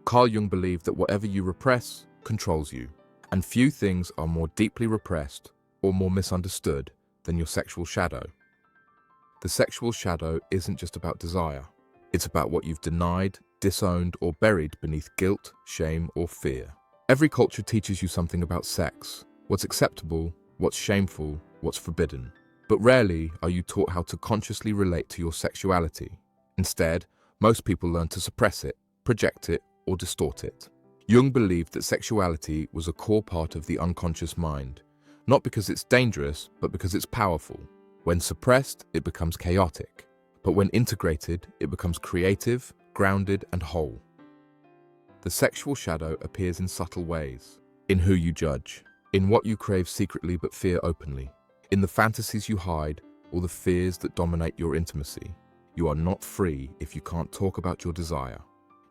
Carl Jung believed that whatever you repress controls you, and few things are more deeply repressed or more misunderstood than your sexual shadow. The sexual shadow isn't just about desire. It's about what you've denied, disowned, or buried beneath guilt, shame, or fear. Every culture teaches you something about sex, what's acceptable, what's shameful, what's forbidden. But rarely are you taught how to consciously relate to your sexuality. Instead, most people learn to suppress it, project it, or distort it. Jung believed that sexuality was a core part of the unconscious mind, not because it's dangerous, but because it's powerful. When suppressed, it becomes chaotic. But when integrated, it becomes creative, grounded, and whole. The sexual shadow appears in subtle ways. In who you judge, in what you crave secretly but fear openly, in the fantasies you hide, or the fears that dominate your intimacy. You are not free if you can't talk about your desire.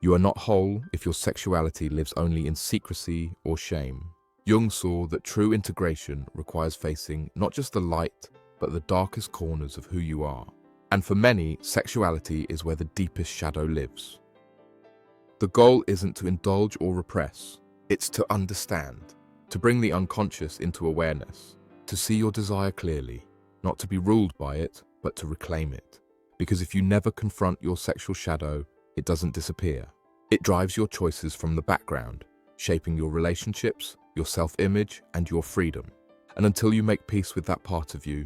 You are not whole if your sexuality lives only in secrecy or shame. Jung saw that true integration requires facing not just the light, but the darkest corners of who you are. And for many, sexuality is where the deepest shadow lives. The goal isn't to indulge or repress, it's to understand, to bring the unconscious into awareness, to see your desire clearly, not to be ruled by it, but to reclaim it. Because if you never confront your sexual shadow, it doesn't disappear. It drives your choices from the background, shaping your relationships, your self-image, and your freedom. And until you make peace with that part of you,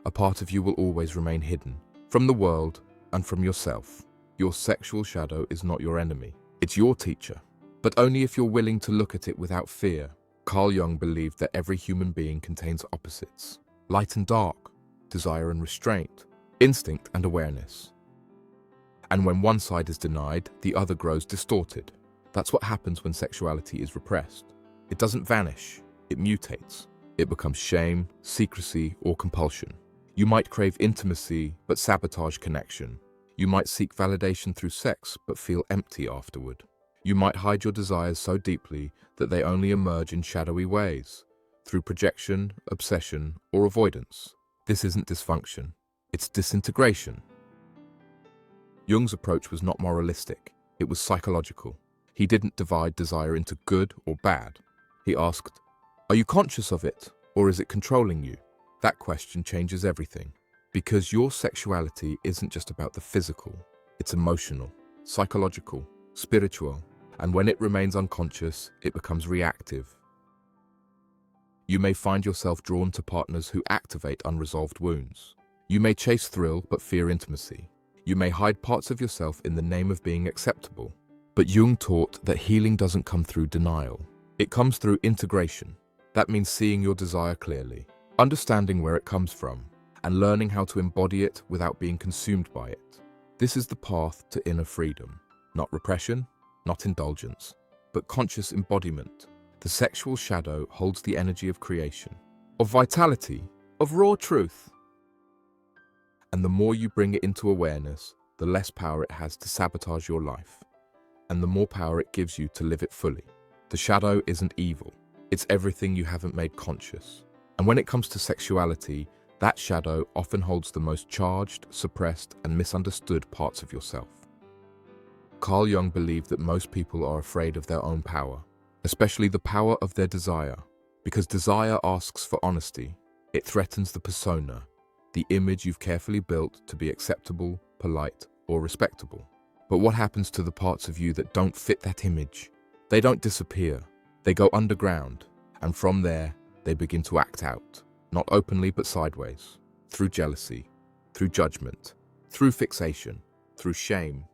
a part of you will always remain hidden, from the world and from yourself. Your sexual shadow is not your enemy, it's your teacher. But only if you're willing to look at it without fear. Carl Jung believed that every human being contains opposites, light and dark, desire and restraint, instinct and awareness. And when one side is denied, the other grows distorted. That's what happens when sexuality is repressed. It doesn't vanish, it mutates. It becomes shame, secrecy, or compulsion. You might crave intimacy, but sabotage connection. You might seek validation through sex, but feel empty afterward. You might hide your desires so deeply that they only emerge in shadowy ways, through projection, obsession, or avoidance. This isn't dysfunction, it's disintegration. Jung's approach was not moralistic, it was psychological. He didn't divide desire into good or bad. He asked, are you conscious of it, or is it controlling you? That question changes everything, because your sexuality isn't just about the physical, it's emotional, psychological, spiritual, and when it remains unconscious, it becomes reactive. You may find yourself drawn to partners who activate unresolved wounds. You may chase thrill but fear intimacy. You may hide parts of yourself in the name of being acceptable. But Jung taught that healing doesn't come through denial. It comes through integration. That means seeing your desire clearly, understanding where it comes from, and learning how to embody it without being consumed by it. This is the path to inner freedom. Not repression, not indulgence, but conscious embodiment. The sexual shadow holds the energy of creation, of vitality, of raw truth. And the more you bring it into awareness, the less power it has to sabotage your life, and the more power it gives you to live it fully. The shadow isn't evil. It's everything you haven't made conscious. And when it comes to sexuality, that shadow often holds the most charged, suppressed, and misunderstood parts of yourself. Carl Jung believed that most people are afraid of their own power, especially the power of their desire, because desire asks for honesty. It threatens the persona, the image you've carefully built to be acceptable, polite, or respectable. But what happens to the parts of you that don't fit that image? They don't disappear. They go underground, and from there, they begin to act out, not openly but sideways, through jealousy, through judgment, through fixation, through shame.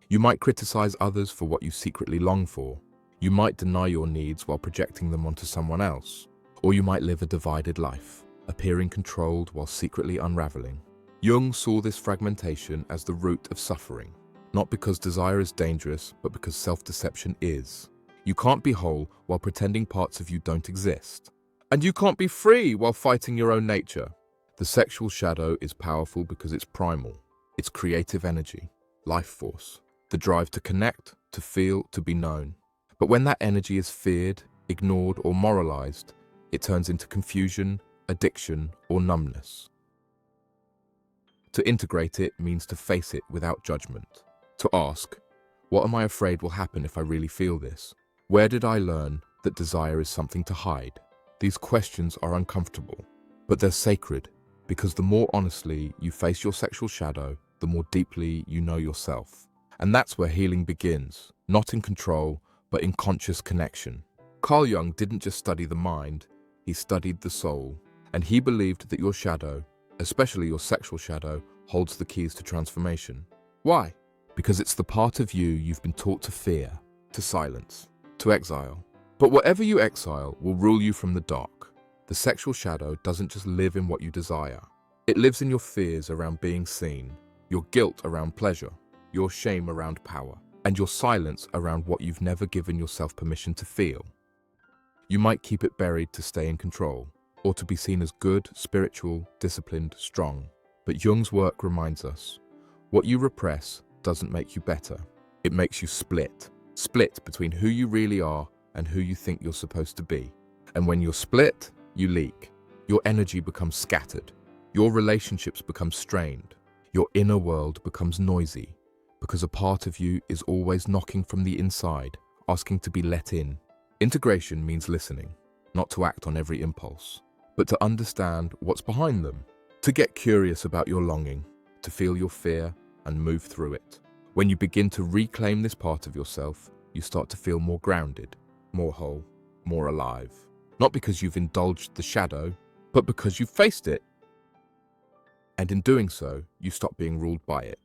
You might criticize others for what you secretly long for. You might deny your needs while projecting them onto someone else. Or you might live a divided life, appearing controlled while secretly unraveling. Jung saw this fragmentation as the root of suffering, not because desire is dangerous, but because self-deception is. You can't be whole while pretending parts of you don't exist. And you can't be free while fighting your own nature. The sexual shadow is powerful because it's primal. It's creative energy, life force, the drive to connect, to feel, to be known. But when that energy is feared, ignored, or moralized, it turns into confusion, addiction, or numbness. To integrate it means to face it without judgment. To ask, What am I afraid will happen if I really feel this? Where did I learn that desire is something to hide? These questions are uncomfortable, but they're sacred, because the more honestly you face your sexual shadow, the more deeply you know yourself. And that's where healing begins, not in control, but in conscious connection. Carl Jung didn't just study the mind, he studied the soul, and he believed that your shadow, especially your sexual shadow, holds the keys to transformation. Why? Because it's the part of you you've been taught to fear, to silence, to exile. But whatever you exile will rule you from the dark. The sexual shadow doesn't just live in what you desire. It lives in your fears around being seen, your guilt around pleasure, your shame around power, and your silence around what you've never given yourself permission to feel. You might keep it buried to stay in control, or to be seen as good, spiritual, disciplined, strong. But Jung's work reminds us, what you repress doesn't make you better. It makes you split. Split between who you really are and who you think you're supposed to be. And when you're split, you leak. Your energy becomes scattered. Your relationships become strained. Your inner world becomes noisy, because a part of you is always knocking from the inside, asking to be let in. Integration means listening, not to act on every impulse, but to understand what's behind them, to get curious about your longing, to feel your fear and move through it. When you begin to reclaim this part of yourself, you start to feel more grounded, more whole, more alive. Not because you've indulged the shadow, but because you've faced it. And in doing so, you stop being ruled by it.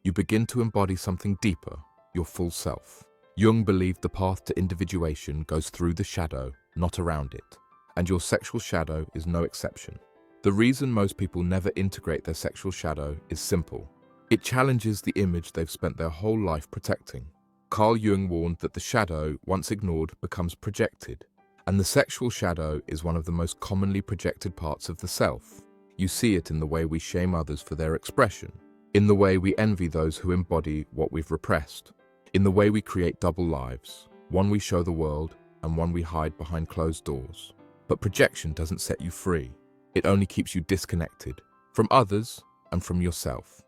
You begin to embody something deeper, your full self. Jung believed the path to individuation goes through the shadow, not around it. And your sexual shadow is no exception. The reason most people never integrate their sexual shadow is simple. It challenges the image they've spent their whole life protecting. Carl Jung warned that the shadow, once ignored, becomes projected. And the sexual shadow is one of the most commonly projected parts of the self. You see it in the way we shame others for their expression, in the way we envy those who embody what we've repressed, in the way we create double lives, one we show the world and one we hide behind closed doors. But projection doesn't set you free. It only keeps you disconnected from others and from yourself.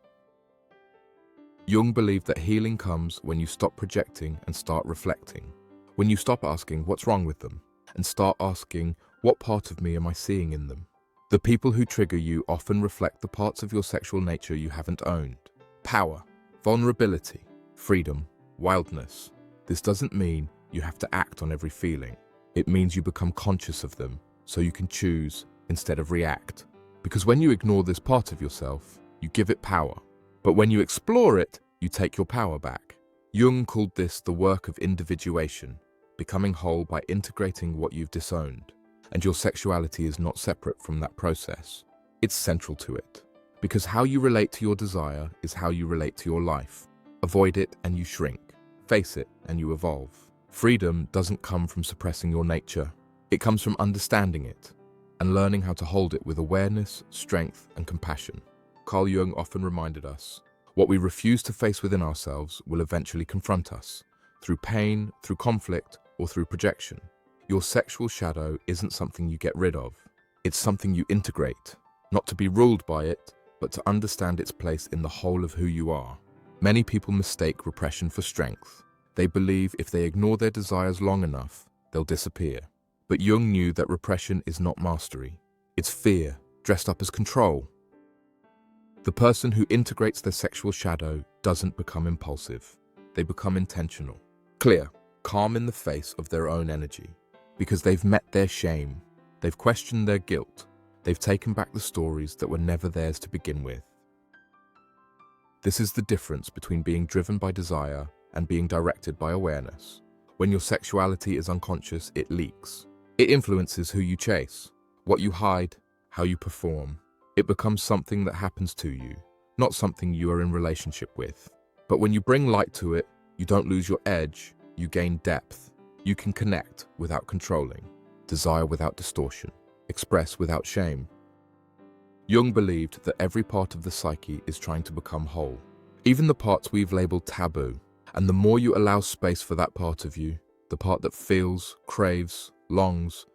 Jung believed that healing comes when you stop projecting and start reflecting. When you stop asking what's wrong with them and start asking what part of me am I seeing in them. The people who trigger you often reflect the parts of your sexual nature you haven't owned. Power, vulnerability, freedom, wildness. This doesn't mean you have to act on every feeling. It means you become conscious of them so you can choose instead of react. Because when you ignore this part of yourself, you give it power. But when you explore it, you take your power back. Jung called this the work of individuation, becoming whole by integrating what you've disowned. And your sexuality is not separate from that process. It's central to it. Because how you relate to your desire is how you relate to your life. Avoid it and you shrink. Face it and you evolve. Freedom doesn't come from suppressing your nature. It comes from understanding it and learning how to hold it with awareness, strength, and compassion. Carl Jung often reminded us, what we refuse to face within ourselves will eventually confront us, through pain, through conflict, or through projection. Your sexual shadow isn't something you get rid of. It's something you integrate, not to be ruled by it, but to understand its place in the whole of who you are. Many people mistake repression for strength. They believe if they ignore their desires long enough, they'll disappear. But Jung knew that repression is not mastery. It's fear, dressed up as control. The person who integrates their sexual shadow doesn't become impulsive. They become intentional, clear, calm in the face of their own energy. Because they've met their shame, they've questioned their guilt, they've taken back the stories that were never theirs to begin with. This is the difference between being driven by desire and being directed by awareness. When your sexuality is unconscious, it leaks. It influences who you chase, what you hide, how you perform. It becomes something that happens to you, not something you are in relationship with. But when you bring light to it, you don't lose your edge, you gain depth. You can connect without controlling, desire without distortion, express without shame. Jung believed that every part of the psyche is trying to become whole, even the parts we've labeled taboo. And the more you allow space for that part of you, the part that feels, craves, longs,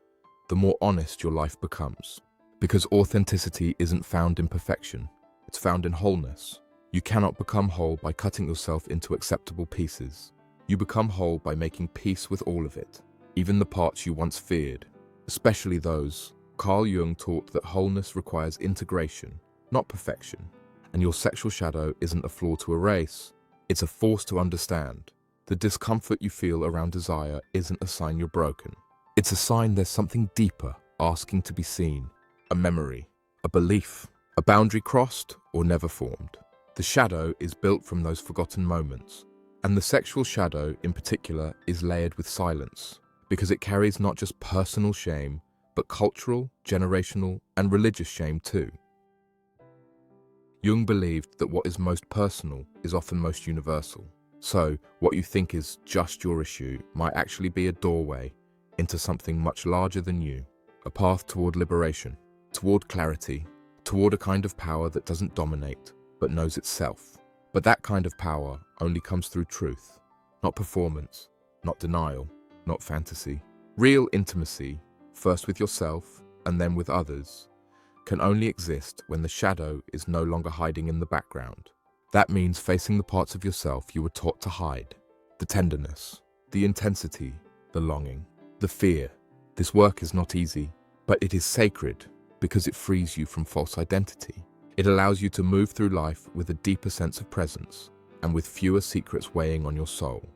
the more honest your life becomes. Because authenticity isn't found in perfection, it's found in wholeness. You cannot become whole by cutting yourself into acceptable pieces. You become whole by making peace with all of it, even the parts you once feared, especially those. Carl Jung taught that wholeness requires integration, not perfection, and your sexual shadow isn't a flaw to erase, it's a force to understand. The discomfort you feel around desire isn't a sign you're broken. It's a sign there's something deeper asking to be seen, a memory, a belief, a boundary crossed or never formed. The shadow is built from those forgotten moments, and the sexual shadow in particular is layered with silence, because it carries not just personal shame, but cultural, generational, and religious shame too. Jung believed that what is most personal is often most universal. So, what you think is just your issue might actually be a doorway into something much larger than you, a path toward liberation, toward clarity, toward a kind of power that doesn't dominate, but knows itself. But that kind of power only comes through truth, not performance, not denial, not fantasy. Real intimacy, first with yourself and then with others, can only exist when the shadow is no longer hiding in the background. That means facing the parts of yourself you were taught to hide, the tenderness, the intensity, the longing, the fear. This work is not easy, but it is sacred because it frees you from false identity. It allows you to move through life with a deeper sense of presence and with fewer secrets weighing on your soul.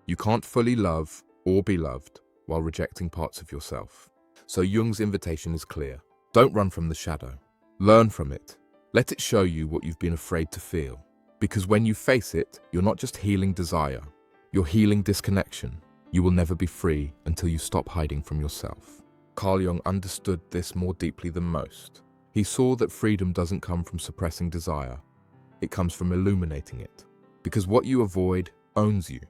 You can't fully love or be loved while rejecting parts of yourself. So Jung's invitation is clear. Don't run from the shadow. Learn from it. Let it show you what you've been afraid to feel. Because when you face it, you're not just healing desire, you're healing disconnection. You will never be free until you stop hiding from yourself. Carl Jung understood this more deeply than most. He saw that freedom doesn't come from suppressing desire. It comes from illuminating it. Because what you avoid owns you,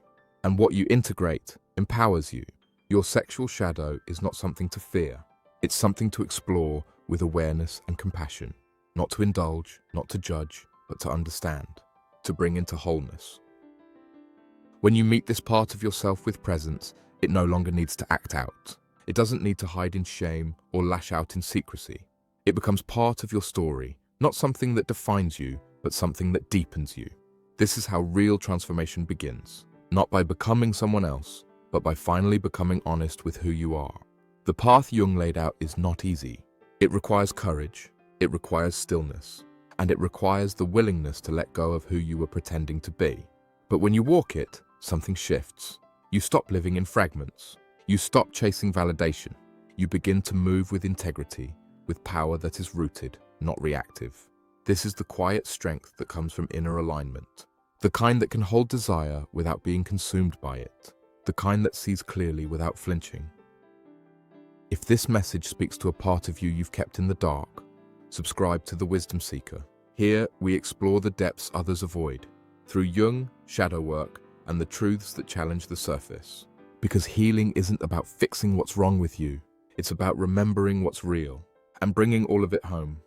and what you integrate empowers you. Your sexual shadow is not something to fear. It's something to explore with awareness and compassion. Not to indulge, not to judge, but to understand, to bring into wholeness. When you meet this part of yourself with presence, it no longer needs to act out. It doesn't need to hide in shame or lash out in secrecy. It becomes part of your story, not something that defines you, but something that deepens you. This is how real transformation begins, not by becoming someone else, but by finally becoming honest with who you are. The path Jung laid out is not easy. It requires courage, it requires stillness, and it requires the willingness to let go of who you were pretending to be. But when you walk it, something shifts. You stop living in fragments. You stop chasing validation. You begin to move with integrity, with power that is rooted, not reactive. This is the quiet strength that comes from inner alignment. The kind that can hold desire without being consumed by it. The kind that sees clearly without flinching. If this message speaks to a part of you you've kept in the dark, subscribe to The Wisdom Seeker. Here, we explore the depths others avoid, through Jung, shadow work, and the truths that challenge the surface. Because healing isn't about fixing what's wrong with you, it's about remembering what's real and bringing all of it home.